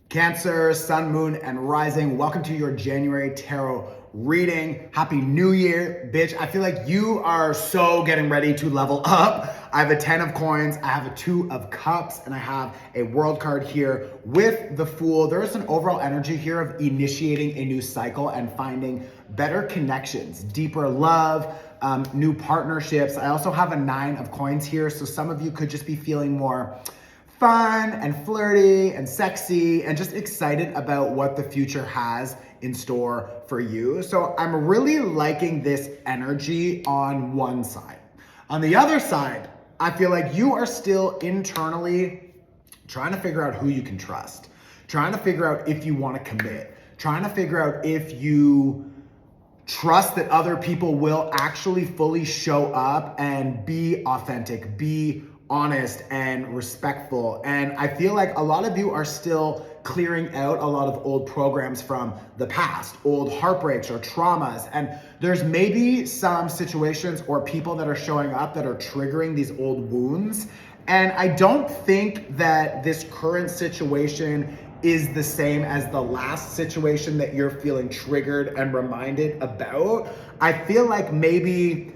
Cancer, Sun, Moon, and Rising. Welcome to your January Tarot reading. Happy New Year, bitch. I feel like you are so getting ready to level up. I have a 10 of coins, I have a 2 of cups, and I have a world card here with the Fool. There is an overall energy here of initiating a new cycle and finding better connections, deeper love, new partnerships. I also have a 9 of coins here, so some of you could just be feeling more fun and flirty and sexy and just excited about what the future has in store for you. So I'm really liking this energy on one side. On the other side, I feel like you are still internally trying to figure out who you can trust, trying to figure out if you want to commit, trying to figure out if you trust that other people will actually fully show up and be authentic, be honest and respectful. And I feel like a lot of you are still clearing out a lot of old programs from the past, old heartbreaks or traumas. And there's maybe some situations or people that are showing up that are triggering these old wounds. And I don't think that this current situation is the same as the last situation that you're feeling triggered and reminded about. I feel like maybe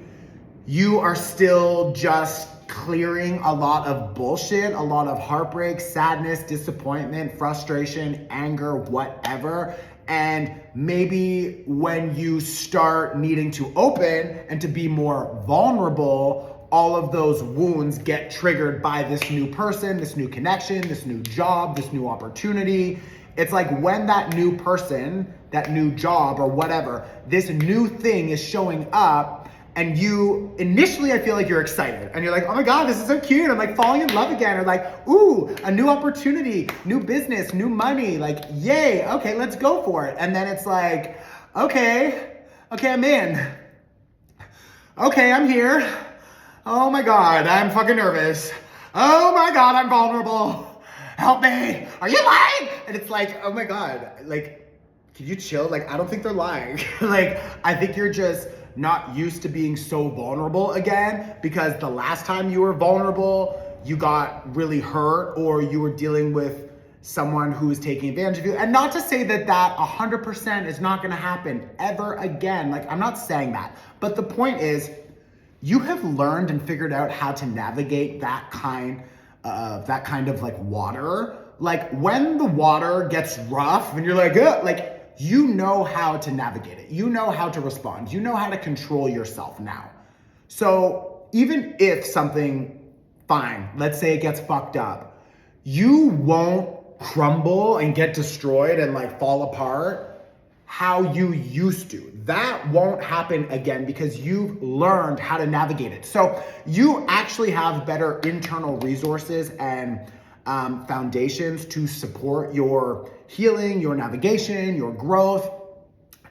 you are still just clearing a lot of bullshit, a lot of heartbreak, sadness, disappointment, frustration, anger, whatever. And maybe when you start needing to open and to be more vulnerable, all of those wounds get triggered by this new person, this new connection, this new job, this new opportunity. It's like when that new person, that new job or whatever, this new thing is showing up, and you, initially I feel like you're excited and you're like, oh my God, this is so cute. I'm like falling in love again. Or like, ooh, a new opportunity, new business, new money. Like, yay, okay, let's go for it. And then it's like, okay, I'm in. Okay, I'm here. Oh my God, I'm fucking nervous. Oh my God, I'm vulnerable. Help me. Are you lying? And it's like, oh my God, like, can you chill? Like, I don't think they're lying. Like, I think you're just not used to being so vulnerable again, because the last time you were vulnerable, you got really hurt or you were dealing with someone who was taking advantage of you. And not to say that 100% is not gonna happen ever again. Like, I'm not saying that. But the point is, you have learned and figured out how to navigate that kind of like water. Like when the water gets rough and you're like, ugh, like, you know how to navigate it. You know how to respond. You know how to control yourself now. So even if something, fine, let's say it gets fucked up, you won't crumble and get destroyed and like fall apart how you used to. That won't happen again because you've learned how to navigate it. So you actually have better internal resources and foundations to support your healing, your navigation, your growth.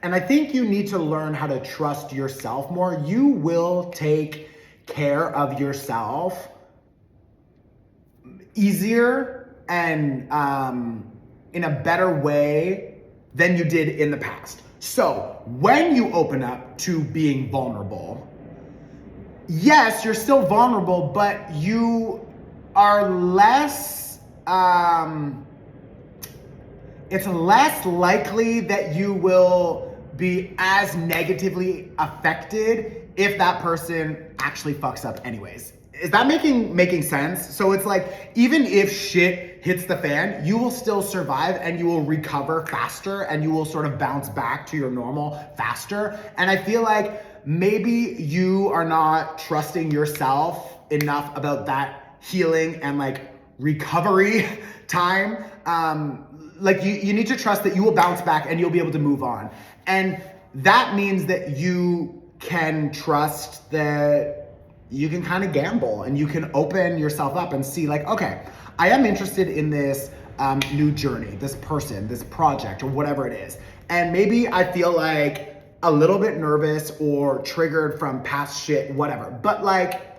And I think you need to learn how to trust yourself more. You will take care of yourself easier and in a better way than you did in the past. So when you open up to being vulnerable, yes, you're still vulnerable, but you are less, it's less likely that you will be as negatively affected if that person actually fucks up anyways. Is that making sense? So it's like, even if shit hits the fan, you will still survive and you will recover faster and you will sort of bounce back to your normal faster. And I feel like maybe you are not trusting yourself enough about that healing and like recovery time. Like you need to trust that you will bounce back and you'll be able to move on. And that means that you can trust that you can kind of gamble and you can open yourself up and see like, okay, I am interested in this new journey, this person, this project, or whatever it is. And maybe I feel like a little bit nervous or triggered from past shit, whatever. But like,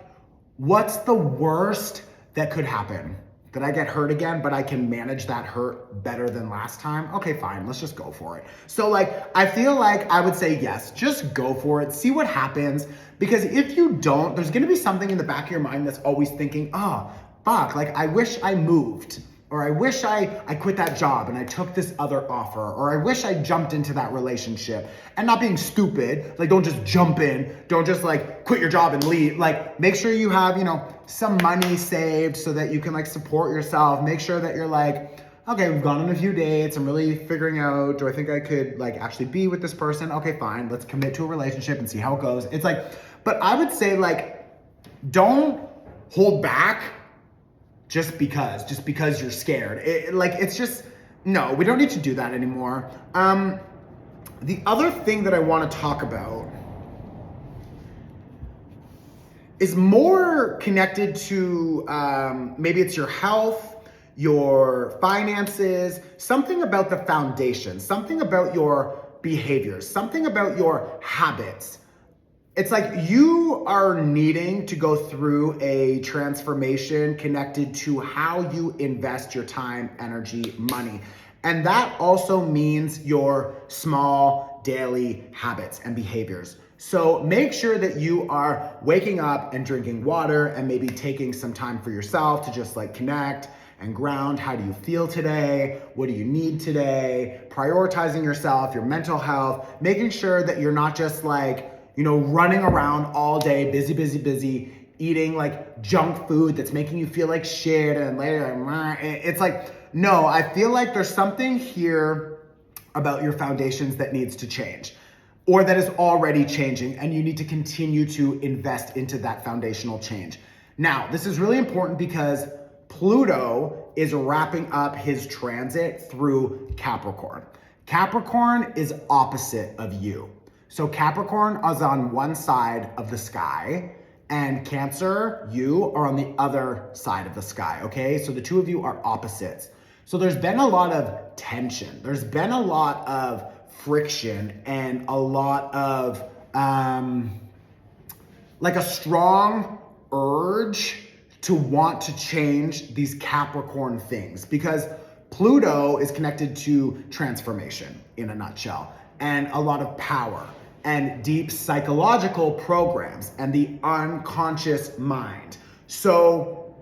what's the worst that could happen? That I get hurt again, but I can manage that hurt better than last time? Okay, fine, let's just go for it. So like, I feel like I would say yes, just go for it, see what happens. Because if you don't, there's gonna be something in the back of your mind that's always thinking, oh, fuck, like I wish I moved. Or I wish I quit that job and I took this other offer. Or I wish I jumped into that relationship. And not being stupid, like don't just jump in. Don't just like quit your job and leave. Like make sure you have, some money saved so that you can like support yourself. Make sure that you're like, okay, we've gone on a few dates. I'm really figuring out, do I think I could like actually be with this person? Okay, fine. Let's commit to a relationship and see how it goes. It's like, but I would say like, don't hold back just because you're scared. No, we don't need to do that anymore. The other thing that I want to talk about is more connected to maybe it's your health, your finances, something about the foundation, something about your behaviors, something about your habits. It's like you are needing to go through a transformation connected to how you invest your time, energy, money. And that also means your small daily habits and behaviors. So make sure that you are waking up and drinking water and maybe taking some time for yourself to just like connect and ground. How do you feel today? What do you need today? Prioritizing yourself, your mental health, making sure that you're not just like, running around all day, busy, eating like junk food that's making you feel like shit and later, it's like, no, I feel like there's something here about your foundations that needs to change or that is already changing and you need to continue to invest into that foundational change. Now, this is really important because Pluto is wrapping up his transit through Capricorn. Capricorn is opposite of you. So Capricorn is on one side of the sky and Cancer, you are on the other side of the sky, okay? So the two of you are opposites. So there's been a lot of tension. There's been a lot of friction and a lot of like a strong urge to want to change these Capricorn things because Pluto is connected to transformation in a nutshell and a lot of power and deep psychological programs and the unconscious mind. So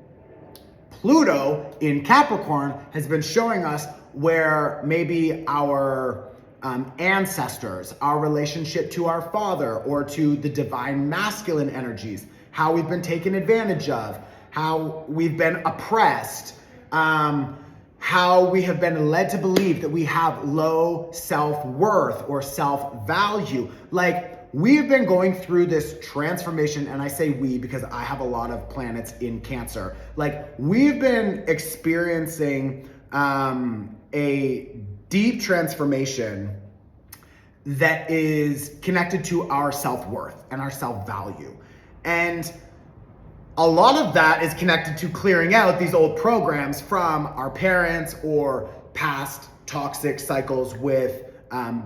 Pluto in Capricorn has been showing us where maybe our ancestors, our relationship to our father or to the divine masculine energies, how we've been taken advantage of, how we've been oppressed, how we have been led to believe that we have low self-worth or self-value. Like we have been going through this transformation, and I say we because I have a lot of planets in Cancer. Like we've been experiencing a deep transformation that is connected to our self-worth and our self-value. And a lot of that is connected to clearing out these old programs from our parents or past toxic cycles with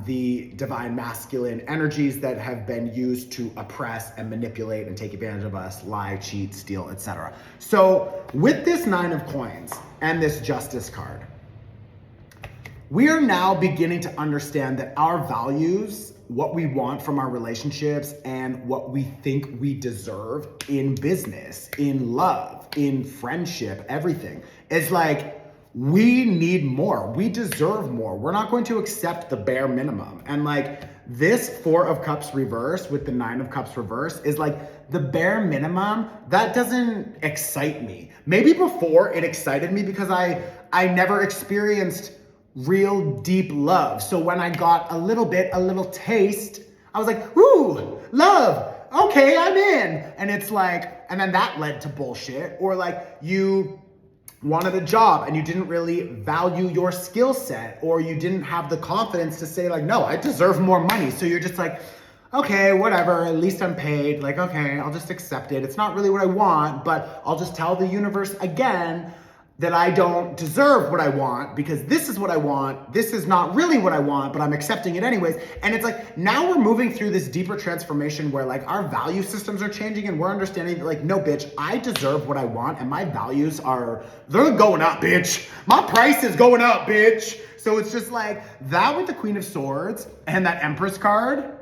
the divine masculine energies that have been used to oppress and manipulate and take advantage of us, lie, cheat, steal, etc. So with this 9 of coins and this justice card, we are now beginning to understand that our values, what we want from our relationships, and what we think we deserve in business, in love, in friendship, everything, is like, we need more. We deserve more. We're not going to accept the bare minimum. And like this 4 of Cups reverse with the 9 of Cups reverse is like the bare minimum. That doesn't excite me. Maybe before it excited me because I never experienced real deep love. So when I got a little taste, I was like, ooh, love. Okay, I'm in. And it's like, and then that led to bullshit. Or like you wanted a job and you didn't really value your skill set, or you didn't have the confidence to say like, no, I deserve more money. So you're just like, okay, whatever, at least I'm paid. Like, okay, I'll just accept it. It's not really what I want, but I'll just tell the universe again that I don't deserve what I want because this is what I want. This is not really what I want, but I'm accepting it anyways. And it's like, now we're moving through this deeper transformation where like our value systems are changing and we're understanding that like, no, bitch, I deserve what I want and my values they're going up, bitch. My price is going up, bitch. So it's just like that with the Queen of Swords and that Empress card.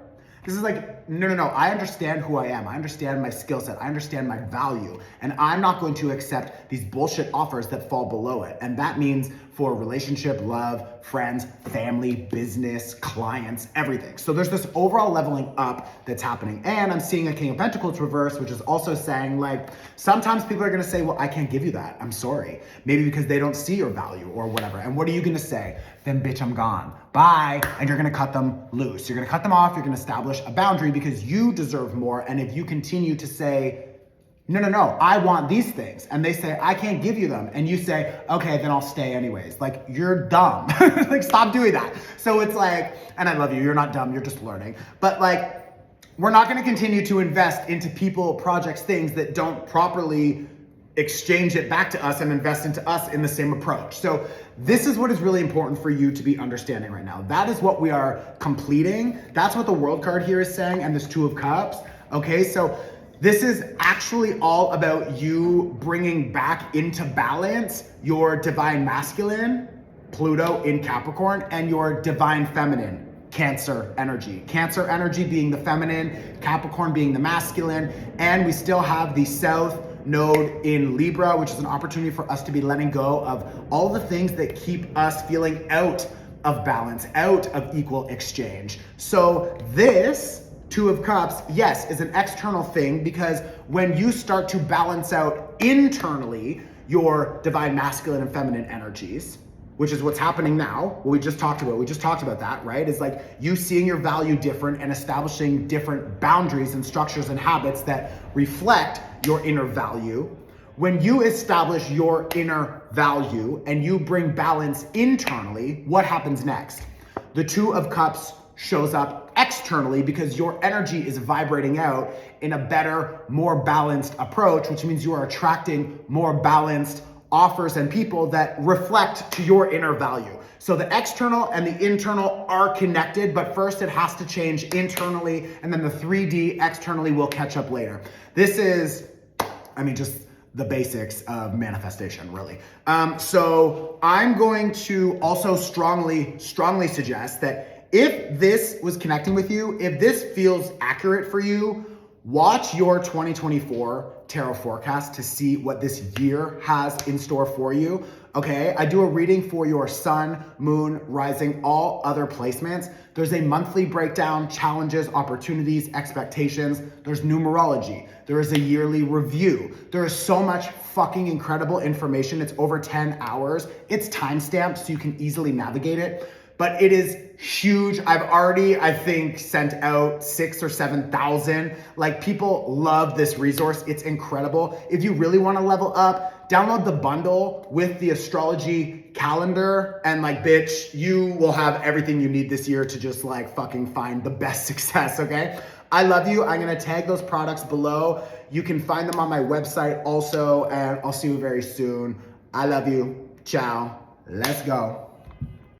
This is like, no, I understand who I am. I understand my skill set. I understand my value. And I'm not going to accept these bullshit offers that fall below it. And that means for relationship, love, friends, family, business, clients, everything. So there's this overall leveling up that's happening. And I'm seeing a King of Pentacles reverse, which is also saying like, sometimes people are gonna say, well, I can't give you that. I'm sorry. Maybe because they don't see your value or whatever. And what are you gonna say? Then bitch, I'm gone. Bye. And you're gonna cut them loose. You're gonna cut them off. You're gonna establish a boundary because you deserve more. And if you continue to say, no, I want these things. And they say, I can't give you them. And you say, okay, then I'll stay anyways. Like, you're dumb. Like, stop doing that. So it's like, and I love you, you're not dumb, you're just learning. But like, we're not gonna continue to invest into people, projects, things that don't properly exchange it back to us and invest into us in the same approach. So this is what is really important for you to be understanding right now. That is what we are completing. That's what the World card here is saying, and this Two of Cups. Okay, so this is actually all about you bringing back into balance your divine masculine, Pluto in Capricorn, and your divine feminine, Cancer energy. Cancer energy being the feminine, Capricorn being the masculine, and we still have the South Node in Libra, which is an opportunity for us to be letting go of all the things that keep us feeling out of balance, out of equal exchange. So this Two of Cups, yes, is an external thing because when you start to balance out internally your divine masculine and feminine energies, which is what's happening now, what we just talked about that, right? It's like you seeing your value different and establishing different boundaries and structures and habits that reflect your inner value. When you establish your inner value and you bring balance internally, what happens next? The Two of Cups shows up externally because your energy is vibrating out in a better, more balanced approach, which means you are attracting more balanced offers and people that reflect to your inner value. So the external and the internal are connected, but first it has to change internally, and then the 3D externally will catch up later. This is, just the basics of manifestation, really. So I'm going to also strongly suggest that if this was connecting with you, if this feels accurate for you, watch your 2024 tarot forecast to see what this year has in store for you. Okay, I do a reading for your sun, moon, rising, all other placements. There's a monthly breakdown, challenges, opportunities, expectations. There's numerology. There is a yearly review. There is so much fucking incredible information. It's over 10 hours. It's timestamped so you can easily navigate it. But it is huge. I've already, I think, sent out 6,000 or 7,000. Like, people love this resource. It's incredible. If you really want to level up, download the bundle with the astrology calendar, and like, bitch, you will have everything you need this year to just like fucking find the best success, okay? I love you. I'm gonna tag those products below. You can find them on my website also, and I'll see you very soon. I love you. Ciao. Let's go.